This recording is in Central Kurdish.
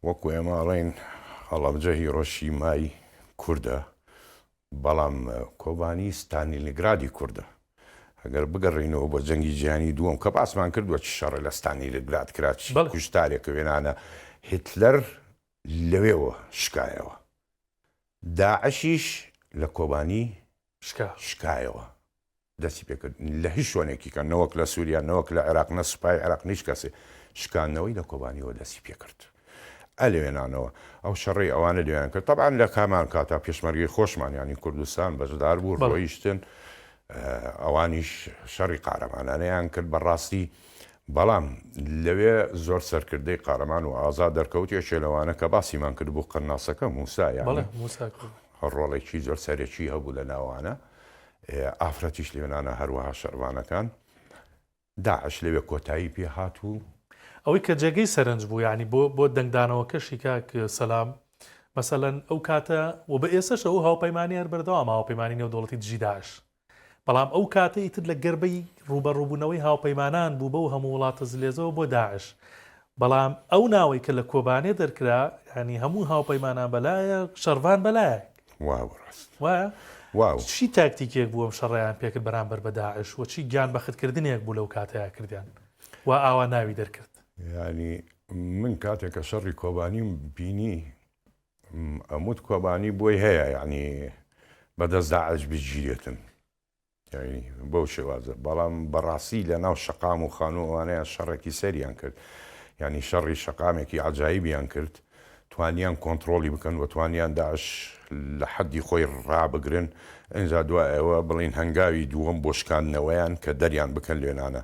وەکو ئێماڵێن هەڵەبجە هیرۆشی مای کووردە بەڵام کۆبانی ستانیلنگرادی کووردە. ئەگەر بگەڕینەوە بۆ جەنگی جیهانی دووەم کە باسمان کردووە چ شەڕی لە ستانیلنگراد کرا کوشتارێکە وێنانە هیتلەر لەوێەوە شکایەوە. داعشیش لە کۆبانی شکایەوە دەستی پێکرد لە هیچ شوێنێکی کە نەوەک لە سووریا نەوەک لە عێراق نە سوپای عێراق نیش کەسێ شکاندنەوەی لە کۆبانیەوە دەستی پێکرد. ئەلێوێنانەوە ئەو شەڕی ئەوانە لێیان کرد. تەبعاً لە کامان کاتا پێشمەرگەی خۆشمان ینی کوردستان بەشدار بوو ڕۆیشتن ئەوانیش شەڕی قارەمانانەیان کرد بەڕاستی. بەڵام لەوێ زۆر سەرکردەی قارەمان و ئازا دەرکەوتێکێ لەوانە کە باسیمان کرد بۆ قەناسەکە موسایە ڕۆڵێکی زۆر سەرێکی هەبوو لە ناوانە ئافرەتیش لێنانە هەروەها شەروانەکان داعش لەوێ کۆتایی پێ هاتوو. ئەوەی کە جێگەی سەرنج بوو ینی بۆ دەنگدانەوەکەشی کاک سەلام مەسەلەن ئەو کاتە و بە ئێسش ئەو هاوپەیمانی هەر بەردەوام هاوپەیمانی نێودوڵەتی دژی داعش بەڵام ئەو کاتە ئیتر لە گەربەی ڕوبەڕووبوونەوەی هاوپەیمانان بوو بەو هەموو وڵاتە زلێزەوە بۆ داعش. بەڵام ئەو ناوەی کە لە کۆبانێ دەرکرا ینی هەموو هاوپەیمانان بەلایە شەڕوان بەلایە وایە چی تاکتیکێک بووە شەڕیان پێکرد بەرامبەر بە داعش و چی گیان بەختکردنێک بوو لەو کاتەیە کردیان و ئاوا ناوی دەرکرد. ینی من کاتێکە شەڕی کۆبانیم بینی ئەموت کۆبانی بۆی هەیە ینی بەدەست داعش بگیرێتن بەو شێوازە. بەڵام بەڕاستی لە ناو شەقام و خانووانەیە شەڕێکی سەریان کرد ینی شەڕی شەقامێکی عجایبیان کرد توانیان کۆنتترۆلی بکەن و توانیان داعش لە حەدی خۆی ڕابگرن ئەنجا دوایەوە بڵین هەنگاوی دووەم بۆ شکاندنەوەیان کە دەریان بکەن لێنانە